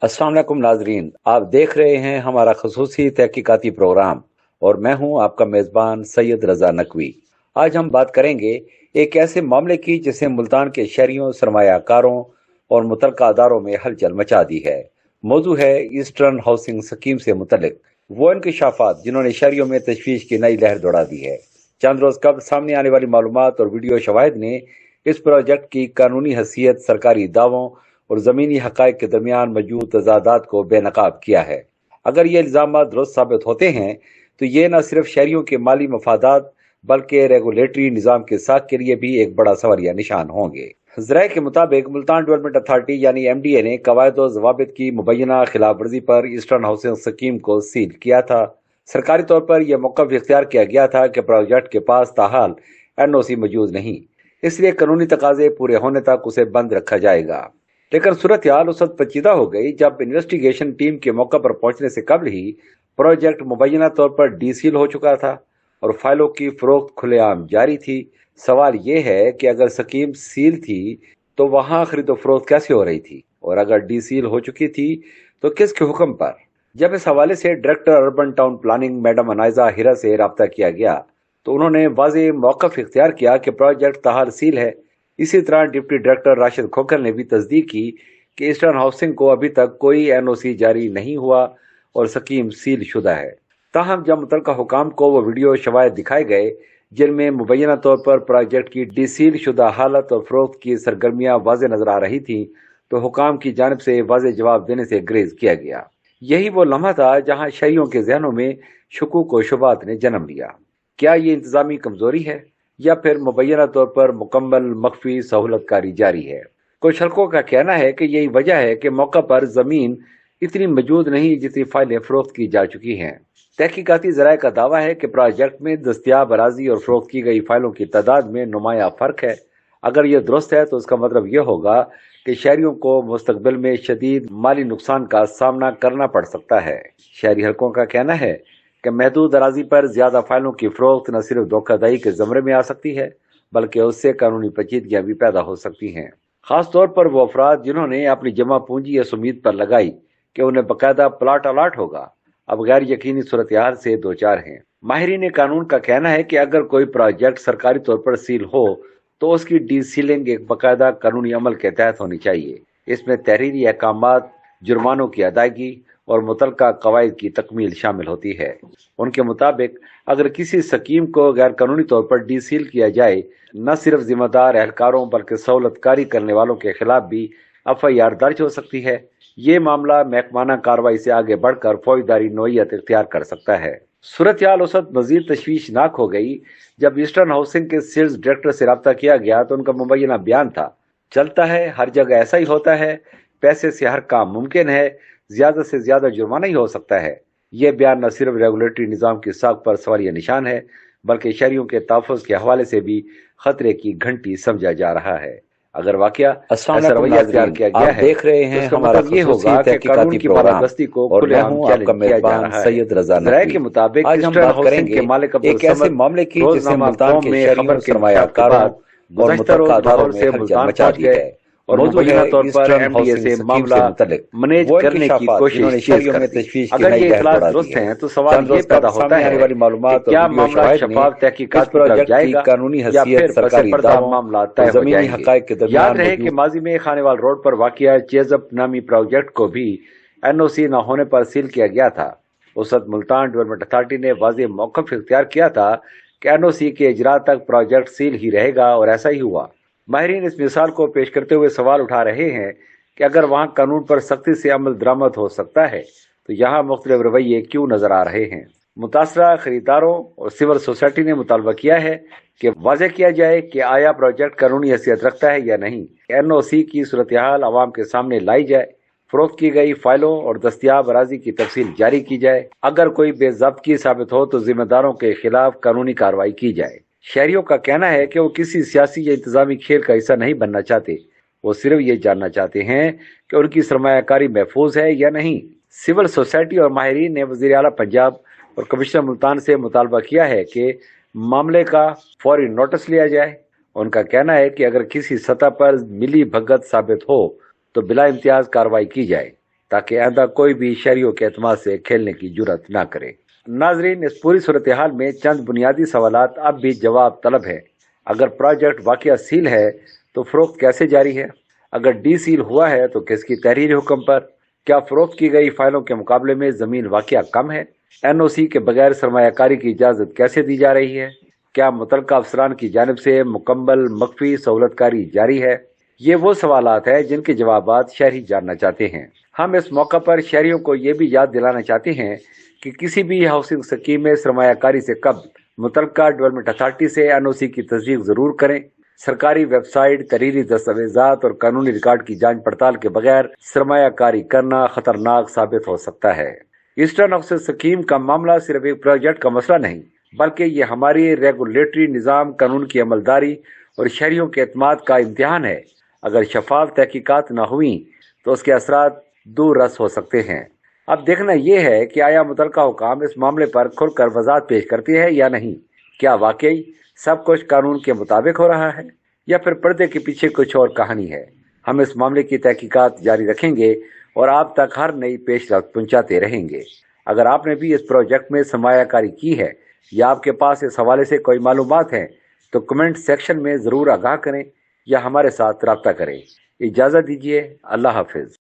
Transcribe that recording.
अस्सलाम वालेकुम नाजरीन, आप देख रहे हैं हमारा खसूसी तहकीकाती प्रोग्राम और मैं हूं आपका मेज़बान सैयद रजा नकवी। आज हम बात करेंगे एक ऐसे मामले की जिसने मुल्तान के शहरियों, सरमायाकारों और मुतल्लिका अदारों में हलचल मचा दी है। मौजू है ईस्टर्न हाउसिंग स्कीम से मुतल्लिक वो इंकशाफात जिन्होंने शहरियों में तशवीश की नई लहर दौड़ा दी है। चंद रोज कब सामने आने वाली मालूमात और वीडियो शवाहिद ने इस प्रोजेक्ट की कानूनी हैसियत, सरकारी दावों और ज़मीनी हक़ाइक़ के दरमियान मौजूद तज़ादात को बेनकाब किया है। अगर ये इल्ज़ाम दुरुस्त साबित होते हैं तो ये न सिर्फ शहरियों के माली मफादात बल्कि रेगुलेटरी निज़ाम के साख के लिए भी एक बड़ा सवालिया निशान होंगे। ज़राए के मुताबिक मुल्तान डेवलपमेंट अथॉरिटी यानी MDA ने कवायद और ज़वाबित की मुबैना खिलाफ वर्जी पर ईस्टर्न हाउसिंग स्कीम को सील किया था। सरकारी तौर पर यह मौक़िफ़ इख्तियार किया गया था कि प्रोजेक्ट के पास ताहाल NOC मौजूद नहीं, इसलिए कानूनी तकाजे पूरे होने तक उसे बंद रखा जाएगा। लेकिन सूरत हाल उस वक्त पेचीदा हो गई जब इन्वेस्टिगेशन टीम के मौके पर पहुंचने से कबल ही प्रोजेक्ट मुबैना तौर पर डीसील हो चुका था और फाइलों की फरोख्त खुलेआम जारी थी। सवाल यह है कि अगर स्कीम सील थी तो वहां खरीदो फरोख्त कैसे हो रही थी, और अगर डीसील हो चुकी थी तो किसके हुक्म पर। जब इस हवाले से director urban town planning madam Anaiza Hira से रब्ता किया गया तो उन्होंने वाज़ेह मौक़िफ़ इख्तियार किया कि प्रोजेक्ट ताहाल सील है। इसी तरह डिप्टी डायरेक्टर राशिद खोखर ने भी तस्दीक की कि ईस्टर्न हाउसिंग को अभी तक कोई NOC जारी नहीं हुआ और स्कीम सील शुदा है। ताहम जब मुतल्लिका हुकाम को वो वीडियो शवाहिद दिखाए गए जिनमें मुबैना तौर पर प्रोजेक्ट की डीसील शुदा हालत और फरोख्त की सरगर्मियां वाज़ेह नजर आ रही थी तो हुकाम की जानिब से वाज़ेह जवाब देने से ग्रेज किया गया। यही वो लम्हा था जहां शहरियों के जहनों में शुकूक व शुबात ने जन्म लिया। क्या ये इंतजामी कमजोरी है या फिर मुबैना तौर पर मुकम्मल मख्फी सहूलतकारी जारी है? कुछ हल्कों का कहना है कि यही वजह है कि मौका पर जमीन इतनी मौजूद नहीं जितनी फाइलें फरोख्त की जा चुकी हैं। तहकीकाती ज़राए का दावा है कि प्रोजेक्ट में दस्तयाब अराजी और फरोख्त की गई फाइलों की तादाद में नुमाया फर्क है। अगर यह दुरुस्त है तो इसका मतलब यह होगा कि शहरियों को मुस्तकबिल में शदीद माली नुकसान का सामना करना पड़ सकता है। शहरी हल्कों का कहना है कि महदूद अराजी पर ज्यादा फाइलों की फरोख्त न सिर्फ धोखाधड़ी के ज़मरे में आ सकती है बल्कि उससे कानूनी पेचीदगियां भी पैदा हो सकती हैं, खास तौर पर वो अफराद जिन्होंने अपनी जमा पूंजी इस उम्मीद पर लगाई कि उन्हें बाकायदा प्लाट अलाट होगा, अब गैर यकीनी सूरत हाल से दो चार हैं। माहिरीन कानून का कहना है कि अगर कोई प्रोजेक्ट सरकारी तौर पर सील हो तो उसकी डीसीलिंग एक बाकायदा कानूनी अमल के तहत होनी चाहिए। इसमें तहरीरी अहकामात, जुर्मानों की अदायगी और मुतल्लिका कवायद की तकमील शामिल होती है। उनके मुताबिक अगर किसी स्कीम को गैर कानूनी तौर पर डीसील किया जाए न सिर्फ जिम्मेदार एहलकारों बल्कि सहूलतकारी करने वालों के खिलाफ भी FIR दर्ज हो सकती है। ये मामला महकमाना कार्रवाई से आगे बढ़कर फौजदारी नोयत इख्तियार कर सकता है। सूरत हाल उस वक्त मजीद तशवीशनाक हो गई जब ईस्टर्न हाउसिंग के सेल्स डायरेक्टर से रब्ता किया गया तो उनका मुबैना बयान था, चलता है हर जगह ऐसा ही होता है, पैसे से हर काम मुमकिन है, ज्यादा से ज्यादा जुर्माना ही हो सकता है। यह बयान न सिर्फ रेगुलेटरी निज़ाम की साख पर सवालिया निशान है बल्कि शहरियों के तहफ़्फ़ुज़ के हवाले से भी खतरे की घंटी समझा जा रहा है। अगर वाकया ऐसा रवैया इख्तियार किया गया है देख रहे हैं तो हमारा ये होगा कि कानून की बालादस्ती को खुलेआम चैलेंज किया जा रहा है। सैयद रजा नकवी के मुताबिक आज हम बात करेंगे एक ऐसे मामले की जिसने मुल्तान के शहरियों, सरमायाकारों और मुतल्लिका अदारों में हलचल मचा दी है और मुबैना तौर पर MDA से मामला मैनेज करने की कोशिश शहरियों में तशवीश की नई लहर दौड़ा दी है। तो सवाल ये पैदा होता है वाली मालूमात क्या मामला शफाफ तहकीकात पर जाएगा कानूनी हैसियत, सरकारी दावों, मामला तय हो जाएंगे। याद रहे कि माजी में खानेवाल रोड पर वाक़िया चेज़अप नामी प्रोजेक्ट को भी NOC न होने पर सील किया गया था। उस वक्त मुल्तान डेवलपमेंट अथॉरिटी ने वाज़ेह मौक़िफ़ इख्तियार किया था कि NOC के इजरा तक प्रोजेक्ट सील ही रहेगा और ऐसा ही हुआ। माहिरीन इस मिसाल को पेश करते हुए सवाल उठा रहे हैं कि अगर वहां कानून पर सख्ती से अमल दरामद हो सकता है तो यहाँ मुख्तलिफ रवैये क्यों नजर आ रहे हैं। मुतासरा खरीदारों और सिविल सोसाइटी ने मुतालबा किया है कि वाज़ेह किया जाए कि आया प्रोजेक्ट कानूनी हैसियत रखता है या नहीं। NOC की सूरत हाल आवाम के सामने लाई जाए, फरोख्त की गई फाइलों और दस्तयाब अराजी की तफसील जारी की जाए। अगर कोई बेज़ब्ती साबित हो तो जिम्मेदारों के खिलाफ कानूनी कार्रवाई की जाए। शहरियों का कहना है कि वो किसी सियासी या इंतजामी खेल का हिस्सा नहीं बनना चाहते, वो सिर्फ ये जानना चाहते हैं कि उनकी सरमायाकारी महफूज है या नहीं। सिविल सोसाइटी और माहिरीन ने वज़ीर आला पंजाब और कमिश्नर मुल्तान से मुतालबा किया है कि मामले का फौरी नोटिस लिया जाए। उनका कहना है कि अगर किसी सतह पर मिली भगत साबित हो तो बिला इम्तियाज कार्रवाई की जाए। تاکہ آئندہ کوئی بھی شہریوں کے اعتماد سے کھیلنے کی جرات نہ کرے۔ ناظرین، اس پوری صورتحال میں چند بنیادی سوالات اب بھی جواب طلب ہے۔ اگر پروجیکٹ واقعہ سیل ہے تو فروخت کیسے جاری ہے؟ اگر ڈی سیل ہوا ہے تو کس کی تحریری حکم پر؟ کیا فروخت کی گئی فائلوں کے مقابلے میں زمین واقعہ کم ہے؟ این او سی کے بغیر سرمایہ کاری کی اجازت کیسے دی جا رہی ہے؟ کیا متعلقہ افسران کی جانب سے مکمل مخفی سہولت کاری جاری ہے؟ یہ وہ سوالات ہیں جن کے جوابات شہری جاننا چاہتے ہیں۔ ہم اس موقع پر شہریوں کو یہ بھی یاد دلانا چاہتے ہیں کہ کسی بھی ہاؤسنگ اسکیم میں سرمایہ کاری سے قبل متعلقہ ڈیولپمنٹ اتھارٹی سے این او سی کی تصدیق ضرور کریں۔ سرکاری ویب سائٹ، تحریری دستاویزات اور قانونی ریکارڈ کی جانچ پڑتال کے بغیر سرمایہ کاری کرنا خطرناک ثابت ہو سکتا ہے۔ ایسٹرن آکسس اسکیم کا معاملہ صرف ایک پروجیکٹ کا مسئلہ نہیں، بلکہ یہ ہماری ریگولیٹری نظام، قانون کی عملداری اور شہریوں کے اعتماد کا امتحان ہے۔ اگر شفاف تحقیقات نہ ہوئیں تو اس کے اثرات دور رس ہو سکتے ہیں۔ اب دیکھنا یہ ہے کہ آیا متعلقہ حکام اس معاملے پر کھل کر وضاحت پیش کرتی ہے یا نہیں۔ کیا واقعی سب کچھ قانون کے مطابق ہو رہا ہے یا پھر پردے کے پیچھے کچھ اور کہانی ہے؟ ہم اس معاملے کی تحقیقات جاری رکھیں گے اور آپ تک ہر نئی پیش رفت پہنچاتے رہیں گے۔ اگر آپ نے بھی اس پروجیکٹ میں سرمایہ کاری کی ہے یا آپ کے پاس اس حوالے سے کوئی معلومات ہیں تو کمنٹ سیکشن میں ضرور آگاہ کریں یا ہمارے ساتھ رابطہ کریں۔ اجازت دیجیے، اللہ حافظ۔